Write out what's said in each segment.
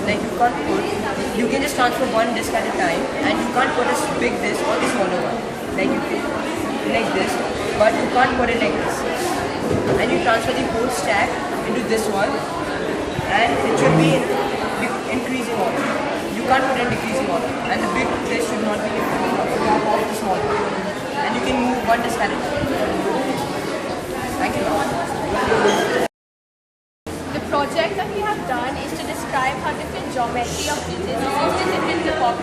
like you can just transfer one disk at a time, and you can't put a big disk or the smaller one. Like you can like this, but you can't put it like this. And you transfer the whole stack into this one, and it should be in increasing order. You can't put it in decreasing order, and the big disk should not be on top of the small one. And you can move one disk at a time. Thank you. The project that we have done is to describe how different geometry of digits is used in different different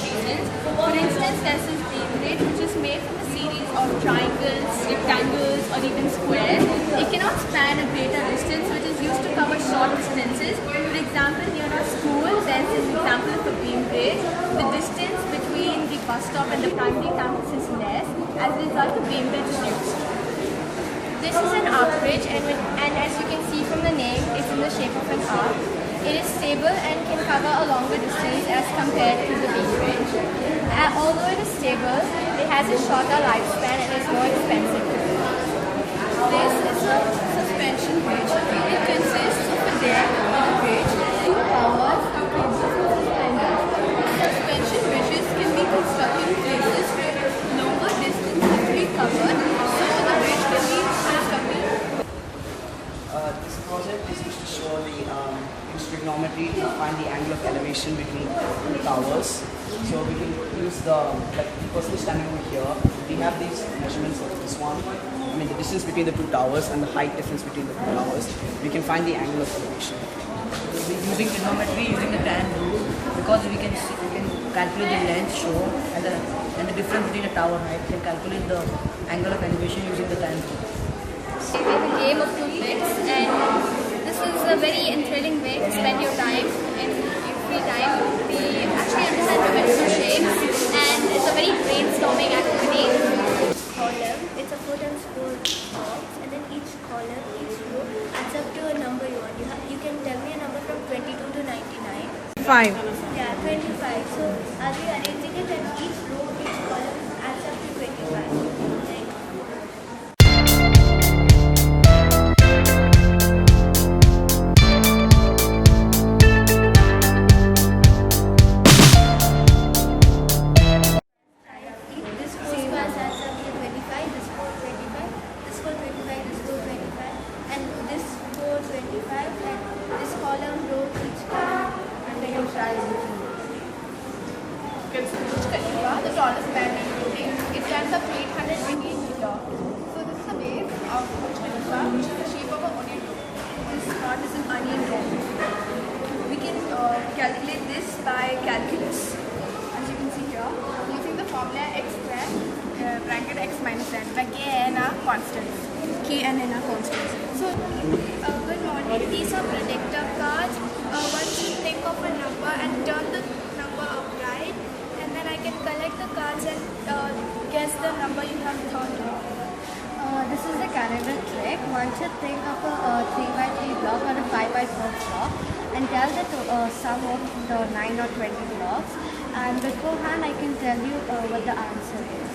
regions. For instance, there's this beam grid which is made from a series of triangles, rectangles, or even squares. It cannot span a greater distance, which is used to cover short distances. For example, near our school, there's this example of a beam grid. The distance between the bus stop and the primary campus is less. As a result, the beam grid is used. This is an arc bridge, and as you can see from the name, it's in the shape of an arc. It is stable and can cover a longer distance as compared to the beam bridge. Although it is stable, it has a shorter lifespan and is more expensive to build. This is a suspension bridge. It consists of a deck on a bridge, two towers, and cables for suspenders. Suspension bridges can be constructed in places where longer distance has to be covered, so the bridge can be constructed. This project is used to show the use trigonometry to find the angle of elevation between two towers. So we can use the person standing over here. We have these measurements of this one. I mean the distance between the two towers and the height difference between the two towers. We can find the angle of elevation. We're using trigonometry, using the tan rule, because we can calculate the length shown and the difference between the tower height. We can calculate the angle of elevation using the tan rule. It's a game of 2 bits, and this is a very thrilling way to spend your time in your free time. We actually understand geometrical shapes, and it's a very brainstorming activity. Column, it's a 4 times 4 box, and then each column, each row adds up to a number you want. You can tell me a number from 22 to 99. 5. Yeah, 25. So are we arranging it, and each row, each column adds up to 25. Like, this four squares adds up to 25, this 425, this 425, this 425, and this 425, and this column, row, each column, and then you try Khalifa, the tallest man in building, it stands up to 828 meters. So this is the base of Burj Khalifa, which is the shape of an onion ring. This part is an onion ring. We can calculate this by calculus. As you can see here, using the formula x squared bracket x minus n, where k and n are constants. K and n are constants. So, good morning. These are predictor cards. Once you think of a number and turn the number upright, and then I can collect the cards and guess the number you have thought of. This is the calendar trick. Once you think of a 3x3 block or a 5x4 block and tell the sum of the 9 or 20 blocks, and beforehand I can tell you what the answer is.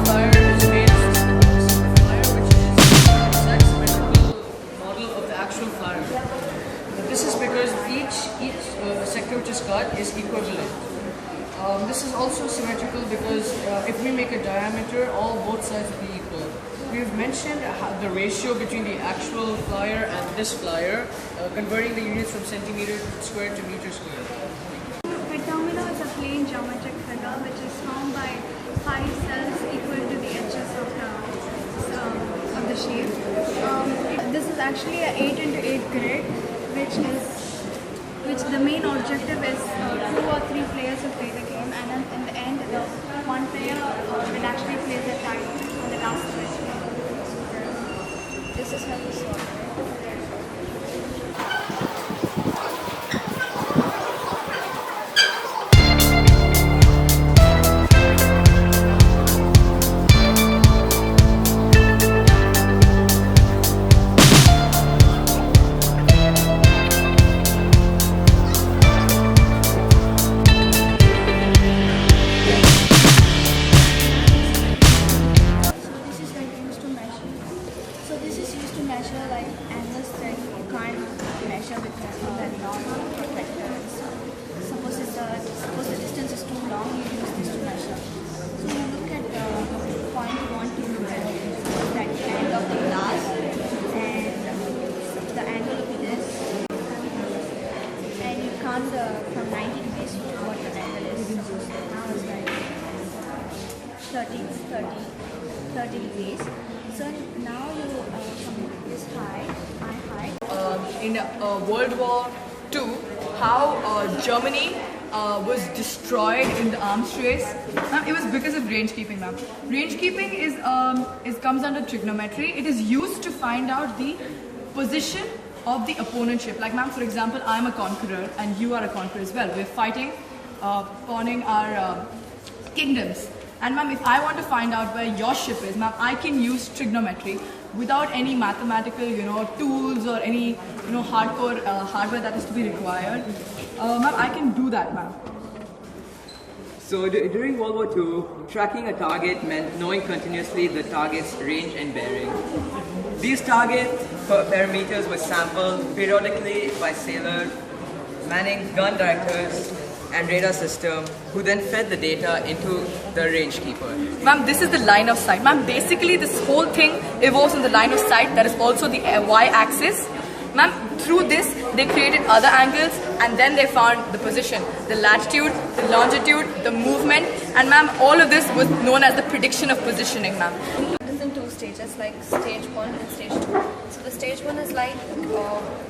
Flyer is made of flyer, which is the exact symmetrical model of the actual flyer. This is because each sector which is cut is equivalent. This is also symmetrical because if we make a diameter, both sides will be equal. We've mentioned the ratio between the actual flyer and this flyer, converting the units from centimeter square to meter square. Rectangular is a plane geometric figure which is formed by 5 cells equal to the edges of the shape. This is actually an 8 into 8 grid, which the main objective is 2 or 3 players will play the game, and then in the end, the one player will actually play the time on the last grid. This is how you solve it. 30 degrees. So now you come this height, my height. In World War II, how Germany was destroyed in the arms race. Ma'am, it was because of range keeping, ma'am. Range keeping is comes under trigonometry. It is used to find out the position of the opponent ship. Like, ma'am, for example, I'm a conqueror and you are a conqueror as well. We're fighting, pawning our kingdoms. And ma'am, if I want to find out where your ship is, ma'am, I can use trigonometry without any mathematical, tools or any, hardcore hardware that is to be required. Ma'am, I can do that, ma'am. So during World War II, tracking a target meant knowing continuously the target's range and bearing. These target parameters were sampled periodically by sailors manning gun directors and radar system, who then fed the data into the range keeper. Ma'am, this is the line of sight. Ma'am, basically this whole thing evolves in the line of sight. That is also the y-axis. Ma'am, through this, they created other angles and then they found the position, the latitude, the longitude, the movement, and ma'am, all of this was known as the prediction of positioning, ma'am. It is in two stages, like stage 1 and stage 2. So the stage 1 is like,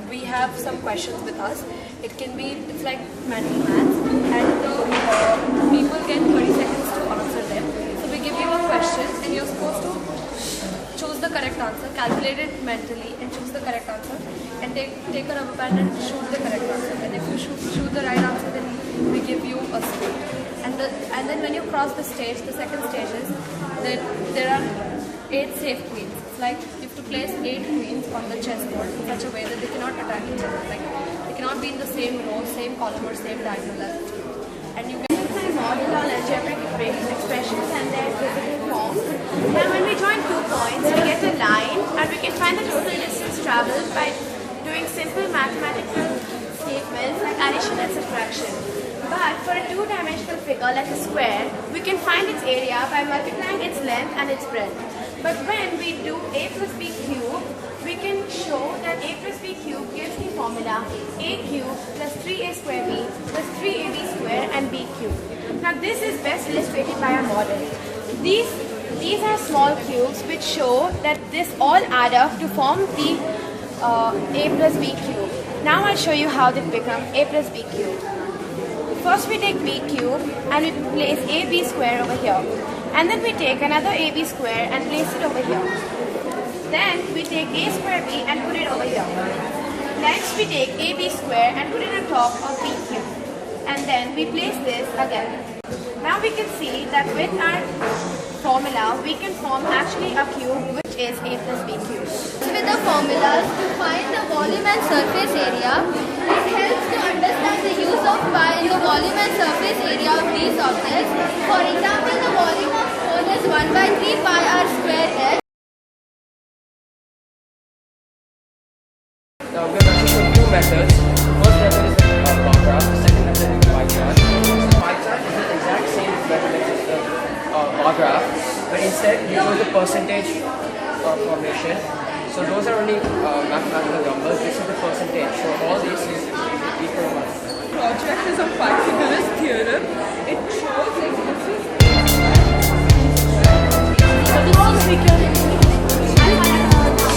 we have some questions with us. It's like mental maths, and the people get 30 seconds to answer them. So we give you a question and you're supposed to choose the correct answer, calculate it mentally and choose the correct answer, and take a rubber band and shoot the correct answer. And if you shoot the right answer, then we give you a score. And then when you cross the stage, the second stage is that there are 8 safe queens. It's like you have to place 8 queens on the chessboard in such a way that they cannot attack each other. Like they cannot be in the same row, same column, or same diagonal as each other. And you can Model or algebraic expressions and their physical forms. Now when we join 2 points, we get a line and we can find the total distance traveled by doing simple mathematical statements like addition and subtraction. But for a 2-dimensional figure like a square, we can find its area by multiplying its length and its breadth. But when we do a plus b cubed, we can show that a plus b cubed gives the formula a cubed plus 3a square b plus 3ab square and b cubed. Now this is best illustrated by a model. These are small cubes which show that this all add up to form the a plus b cubed. Now I'll show you how they become a plus b cubed. First we take b cubed and we place ab square over here. And then we take another ab square and place it over here. Then we take a square b and put it over here. Next we take ab square and put it on top of b cubed. And then we place this again. Now we can see that with our formula we can form actually a cube which is a plus b cubed. With the formulas to find the volume and surface area, it helps to understand the use of pi in the volume and surface area of these objects. For example, the volume of phone is 1/3 pi r square h. Now we're going to show 2 methods. First method is the bar graph, the second method is the pie chart. The pie chart is the exact same method as the bar graph, but instead we use the percentage formation. So those are only mathematical numbers. This is the percentage. So all these is equal to 1. Project is a Pythagoras theorem. It shows like this is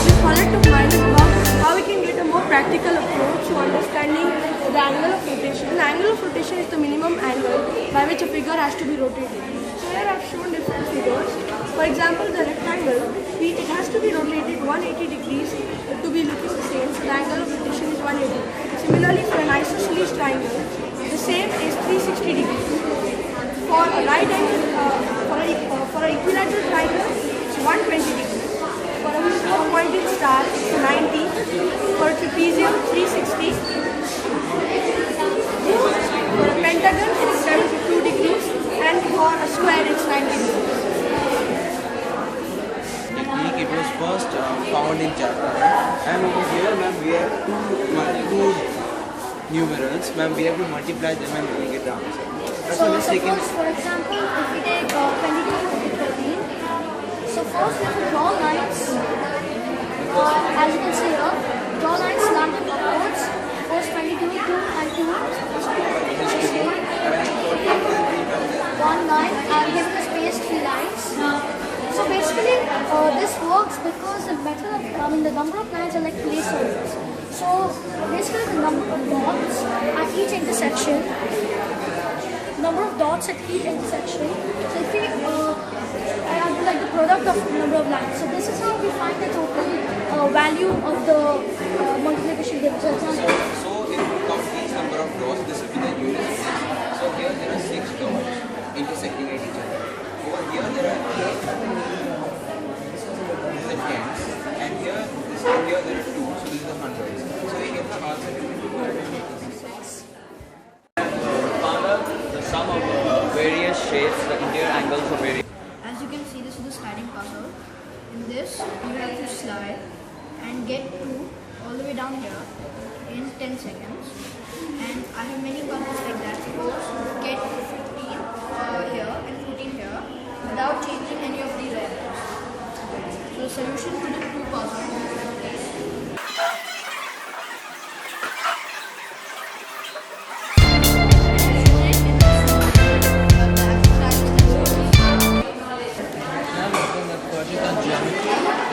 Just wanted to find out how we can get a more practical approach to understanding the angle of rotation. The angle of rotation is the minimum angle by which a figure has to be rotated. So here I've shown different figures. For example, the rectangle, it has to be rotated 180 degrees to be looking the same. So the angle of rotation is 180. Similarly, for an isosceles triangle, the same is 360 degrees. For a right angle, for an equilateral triangle, it's 120 degrees. For a four-pointed star, it's 90. For a trapezium, 360. For a pentagon, it's 72 degrees. And for a square, it's 90 degrees. Technique, it was first found in Japan. And over here, ma'am, we have two numerals. Ma'am, we have to multiply them and we get the answer. So suppose, for example, if we take 22 to 13, so first we will draw lines, as you can see here, draw lines slanted upwards, first 22, 2 and 2, 1 line, and give the space 3 lines, the number of lines are like placeholders. So basically the number of dots at each intersection, number of dots at each intersection. So if we add like the product of number of lines. So this is how we find the total value of the multiplication given. So example. So if you count each number of dots, this will be the unit. So here there are 6 dots intersecting at each other. Over here there are 8. This is the tens. And here there are 2. So this is the hundreds. So we get the answer to be 6. Found out the sum of various shapes, the interior angles of various. As you can see, this is the sliding puzzle. In this, you have to slide and get 2 all the way down here in 10 seconds. And I have many puzzles like that. Suppose get 15 here and 14 here without changing any of these orders. So the solution to the 2 puzzles is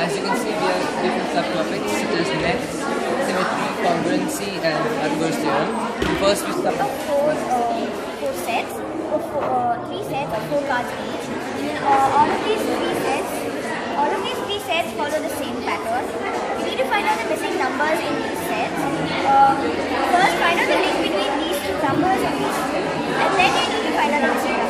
as you can see, we have different subtopics such as net, symmetry, congruency, and Pythagoras theorem. First, we start four sets of 3 sets of 4 cards each. And all of these three sets follow the same pattern. You need to find out the missing numbers in these sets. First, find out the link between these two numbers and these two, and then you need to find out the answer.